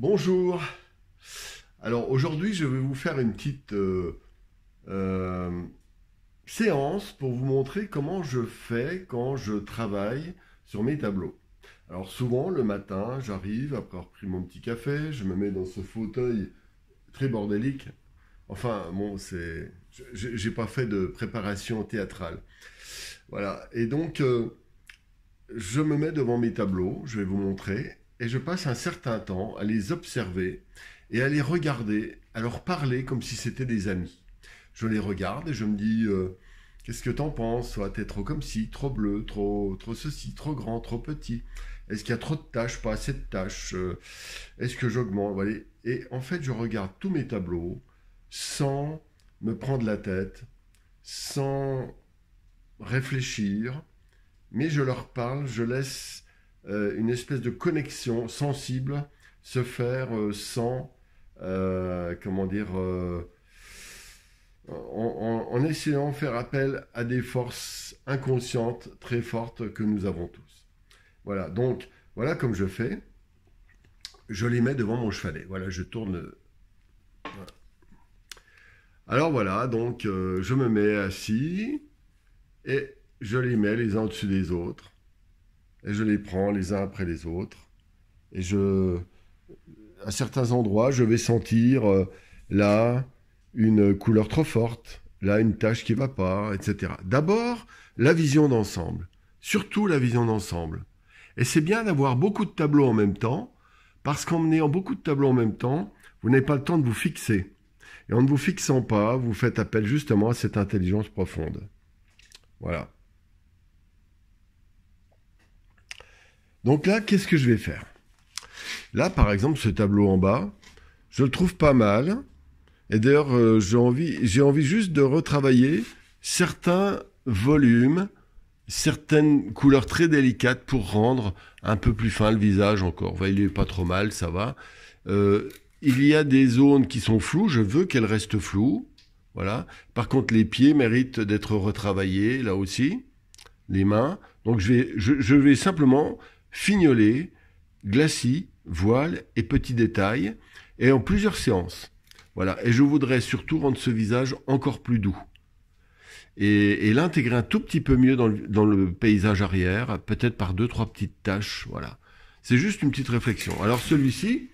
Bonjour. Alors aujourd'hui, je vais vous faire une petite euh, séance pour vous montrer comment je fais quand je travaille sur mes tableaux. Alors souvent, le matin, j'arrive, après avoir pris mon petit café, je me mets dans ce fauteuil très bordélique. Enfin, bon, j'ai pas fait de préparation théâtrale. Voilà. Et donc, je me mets devant mes tableaux, je vais vous montrer, et je passe un certain temps à les observer et à les regarder, à leur parler comme si c'était des amis. Je les regarde et je me dis, qu'est-ce que t'en penses? Soit t'es trop comme ci, trop bleu, trop ceci, trop grand, trop petit. Est-ce qu'il y a trop de tâches, pas assez de tâches? Est-ce que j'augmente? Voilà. Et en fait, je regarde tous mes tableaux sans me prendre la tête, sans réfléchir, mais je leur parle, je laisse une espèce de connexion sensible se faire sans, comment dire, en essayant de faire appel à des forces inconscientes très fortes que nous avons tous. Voilà, donc, voilà comme je fais. Je les mets devant mon chevalet. Voilà, je tourne. Voilà. Alors voilà, donc je me mets assis et je les mets les uns au-dessus des autres. Et je les prends les uns après les autres. Et à certains endroits, je vais sentir là une couleur trop forte, là une tache qui ne va pas, etc. D'abord, la vision d'ensemble. Surtout la vision d'ensemble. Et c'est bien d'avoir beaucoup de tableaux en même temps, parce qu'en ayant beaucoup de tableaux en même temps, vous n'avez pas le temps de vous fixer. Et en ne vous fixant pas, vous faites appel justement à cette intelligence profonde. Voilà. Donc là, qu'est-ce que je vais faire? Là, par exemple, ce tableau en bas, je le trouve pas mal. Et d'ailleurs, j'ai envie juste de retravailler certains volumes, certaines couleurs très délicates pour rendre un peu plus fin le visage encore. Enfin, il est pas trop mal, ça va. Il y a des zones qui sont floues, je veux qu'elles restent floues. Voilà. Par contre, les pieds méritent d'être retravaillés, là aussi. Les mains. Donc, je vais simplement fignoler, glacis, voile et petits détails, et en plusieurs séances. Voilà. Et je voudrais surtout rendre ce visage encore plus doux. Et l'intégrer un tout petit peu mieux dans le paysage arrière, peut-être par 2-3 petites taches. Voilà. C'est juste une petite réflexion. Alors celui-ci,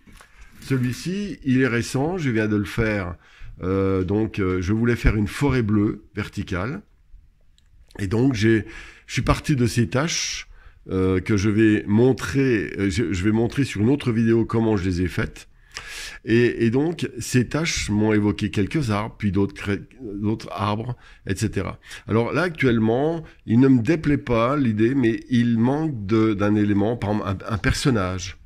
il est récent, je viens de le faire. Je voulais faire une forêt bleue verticale. Et donc, je suis parti de ces taches que je vais montrer. Je vais montrer sur une autre vidéo comment je les ai faites. Et donc, ces taches m'ont évoqué quelques arbres, puis d'autres arbres, etc. Alors là, actuellement, il ne me déplaît pas l'idée, mais il manque d'un élément, par exemple, un personnage.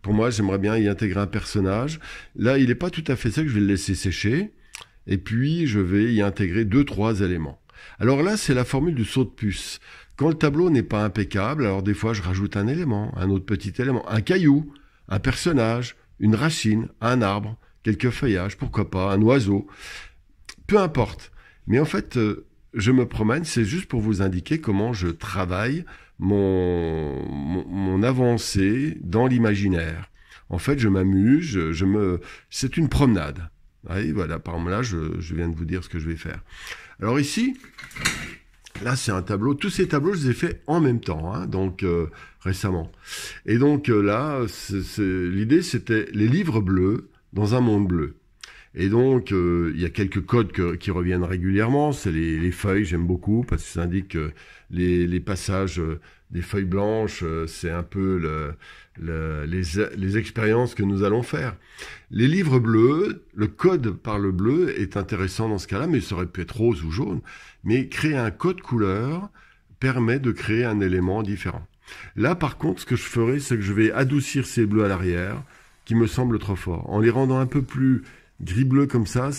Pour moi, j'aimerais bien y intégrer un personnage. Là, il n'est pas tout à fait sec, je vais le laisser sécher. Et puis, je vais y intégrer 2-3 éléments. Alors là, c'est la formule du saut de puce. Quand le tableau n'est pas impeccable, alors des fois, je rajoute un élément, un autre petit élément, un caillou, un personnage, une racine, un arbre, quelques feuillages, pourquoi pas, un oiseau. Peu importe. Mais en fait, je me promène, c'est juste pour vous indiquer comment je travaille mon avancée dans l'imaginaire. En fait, je m'amuse, c'est une promenade. Oui, voilà, par exemple là, je viens de vous dire ce que je vais faire. Alors ici, là c'est un tableau, tous ces tableaux je les ai faits en même temps, hein, donc récemment. Et donc là, l'idée c'était les livres bleus dans un monde bleu. Et donc il y a quelques codes qui reviennent régulièrement, c'est les feuilles, j'aime beaucoup, parce que ça indique que les passages des feuilles blanches, c'est un peu les expériences que nous allons faire. Les livres bleus, le code par le bleu est intéressant dans ce cas-là, mais ça aurait pu être rose ou jaune. Mais créer un code couleur permet de créer un élément différent. Là, par contre, ce que je ferai, c'est que je vais adoucir ces bleus à l'arrière, qui me semblent trop forts. En les rendant un peu plus gris-bleu comme ça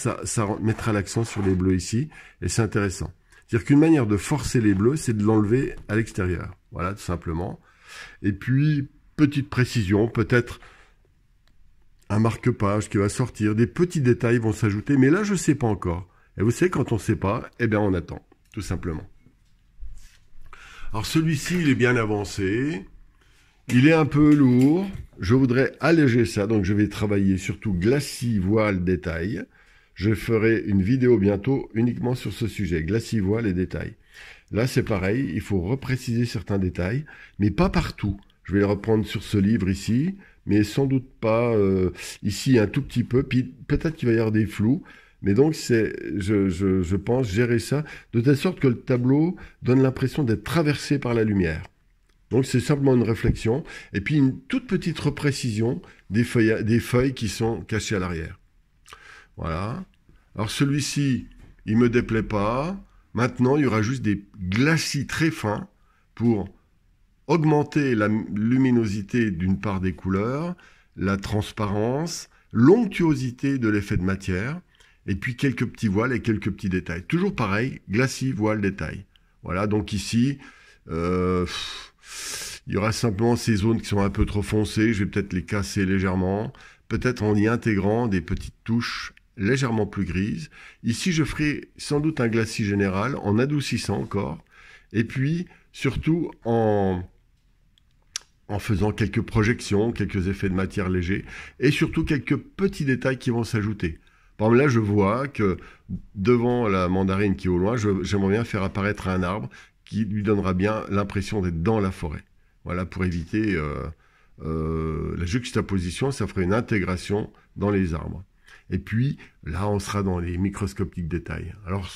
mettra l'accent sur les bleus ici, et c'est intéressant. C'est-à-dire qu'une manière de forcer les bleus, c'est de l'enlever à l'extérieur. Voilà, tout simplement. Et puis, petite précision, peut-être un marque-page qui va sortir, des petits détails vont s'ajouter, mais là, je ne sais pas encore. Et vous savez, quand on ne sait pas, eh bien, on attend, tout simplement. Alors, celui-ci, il est bien avancé. Il est un peu lourd. Je voudrais alléger ça, donc je vais travailler surtout glacis, voile, détail. Je ferai une vidéo bientôt uniquement sur ce sujet, glacis, voile et détail. Là, c'est pareil, il faut repréciser certains détails, mais pas partout. Je vais les reprendre sur ce livre ici, mais sans doute pas ici un tout petit peu, puis peut-être qu'il va y avoir des flous. Mais donc, je pense gérer ça de telle sorte que le tableau donne l'impression d'être traversé par la lumière. Donc, c'est simplement une réflexion. Et puis, une toute petite reprécision des feuilles qui sont cachées à l'arrière. Voilà. Alors, celui-ci, il me déplaît pas. Maintenant, il y aura juste des glacis très fins pour augmenter la luminosité d'une part des couleurs, la transparence, l'onctuosité de l'effet de matière, et puis quelques petits voiles et quelques petits détails. Toujours pareil, glacis, voile, détail. Voilà, donc ici, il y aura simplement ces zones qui sont un peu trop foncées, je vais peut-être les casser légèrement, peut-être en y intégrant des petites touches légèrement plus grises. Ici, je ferai sans doute un glacis général, en adoucissant encore, et puis surtout en faisant quelques projections, quelques effets de matière légers, et surtout quelques petits détails qui vont s'ajouter. Par exemple, là, je vois que devant la mandarine qui est au loin, j'aimerais bien faire apparaître un arbre qui lui donnera bien l'impression d'être dans la forêt. Voilà, pour éviter la juxtaposition, ça ferait une intégration dans les arbres. Et puis, là, on sera dans les microscopiques détails. Alors,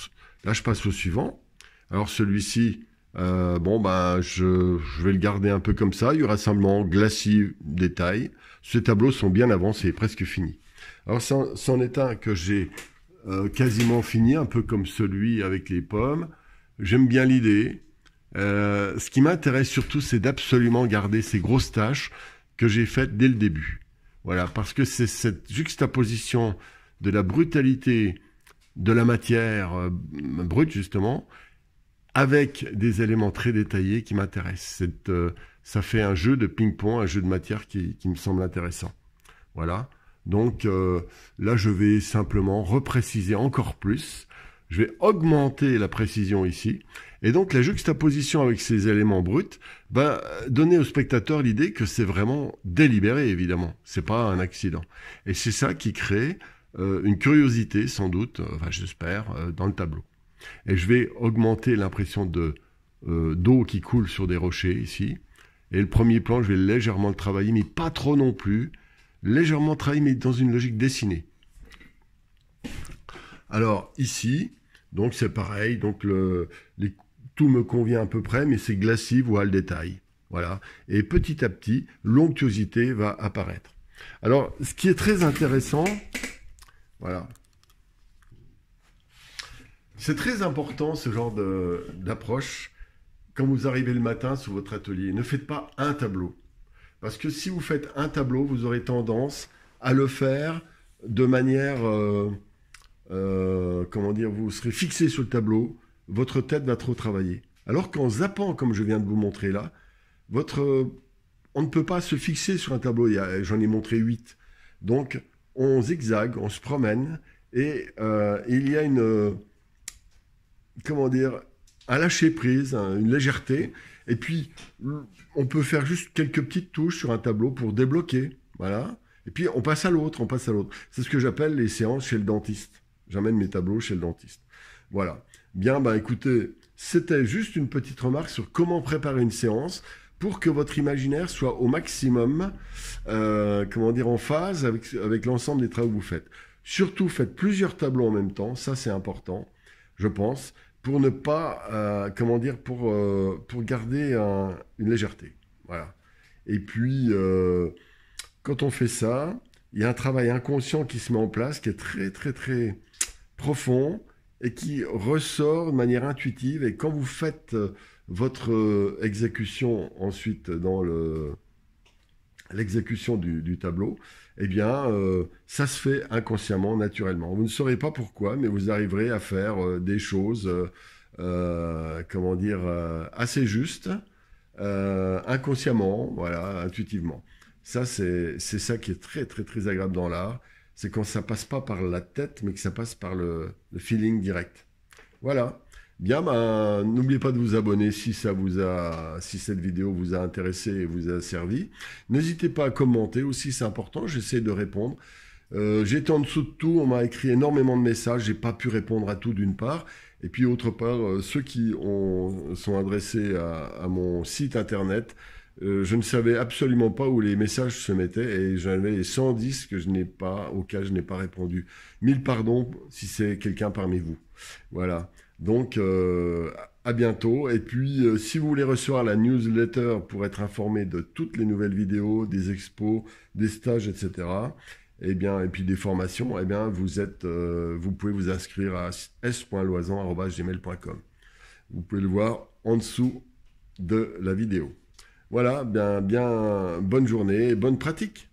là, je passe au suivant. Alors, celui-ci, je vais le garder un peu comme ça. Il y aura simplement glacis, détail. Ces tableaux sont bien avancés, presque finis. Alors, c'en est un que j'ai quasiment fini, un peu comme celui avec les pommes. J'aime bien l'idée. Ce qui m'intéresse surtout, c'est d'absolument garder ces grosses taches que j'ai faites dès le début. Voilà, parce que c'est cette juxtaposition de la brutalité de la matière brute, justement, avec des éléments très détaillés qui m'intéressent. Ça fait un jeu de ping-pong, un jeu de matière qui me semble intéressant. Voilà. Donc là, je vais simplement repréciser encore plus. Je vais augmenter la précision ici. Et donc, la juxtaposition avec ces éléments bruts va donner au spectateur l'idée que c'est vraiment délibéré, évidemment. C'est pas un accident. Et c'est ça qui crée une curiosité, sans doute, enfin j'espère, dans le tableau. Et je vais augmenter l'impression d'eau qui coule sur des rochers, ici. Et le premier plan, je vais légèrement le travailler, mais pas trop non plus. Légèrement travailler, mais dans une logique dessinée. Alors, ici, donc c'est pareil, donc tout me convient à peu près, mais c'est glacis, voile, détail. Voilà. Et petit à petit, l'onctuosité va apparaître. Alors, ce qui est très intéressant, voilà. C'est très important, ce genre d'approche, quand vous arrivez le matin sur votre atelier. Ne faites pas un tableau. Parce que si vous faites un tableau, vous aurez tendance à le faire de manière... vous serez fixé sur le tableau, votre tête va trop travailler. Alors qu'en zappant, comme je viens de vous montrer là, on ne peut pas se fixer sur un tableau, j'en ai montré 8. Donc, on zigzague, on se promène, et il y a un lâcher-prise, une légèreté, et puis on peut faire juste quelques petites touches sur un tableau pour débloquer, voilà. Et puis on passe à l'autre, C'est ce que j'appelle les séances chez le dentiste. J'amène mes tableaux chez le dentiste. Voilà. Bien, écoutez, c'était juste une petite remarque sur comment préparer une séance pour que votre imaginaire soit au maximum, en phase avec l'ensemble des travaux que vous faites. Surtout, faites plusieurs tableaux en même temps. Ça, c'est important, je pense, pour ne pas, pour garder une légèreté. Voilà. Et puis, quand on fait ça, il y a un travail inconscient qui se met en place, qui est très, très, très profond et qui ressort de manière intuitive. Et quand vous faites votre exécution ensuite dans l'exécution du tableau, eh bien, ça se fait inconsciemment, naturellement. Vous ne saurez pas pourquoi, mais vous arriverez à faire des choses, assez justes, inconsciemment, voilà, intuitivement. Ça, c'est ça qui est très, très, très agréable dans l'art. C'est quand ça passe pas par la tête, mais que ça passe par le feeling direct. Voilà. Bien, ben, n'oubliez pas de vous abonner si si cette vidéo vous a intéressé et vous a servi. N'hésitez pas à commenter aussi, c'est important, j'essaie de répondre. J'étais en dessous de tout, on m'a écrit énormément de messages, j'ai pas pu répondre à tout d'une part. Et puis autre part, ceux qui sont adressés à mon site internet, je ne savais absolument pas où les messages se mettaient et j'en avais 110 auxquels je n'ai pas répondu. 1000 pardons si c'est quelqu'un parmi vous. Voilà. Donc, à bientôt. Et puis, si vous voulez recevoir la newsletter pour être informé de toutes les nouvelles vidéos, des expos, des stages, etc., eh bien, et puis des formations, eh bien, vous pouvez vous inscrire à s.loisan@gmail.com. Vous pouvez le voir en dessous de la vidéo. Voilà, bien, bonne journée et bonne pratique.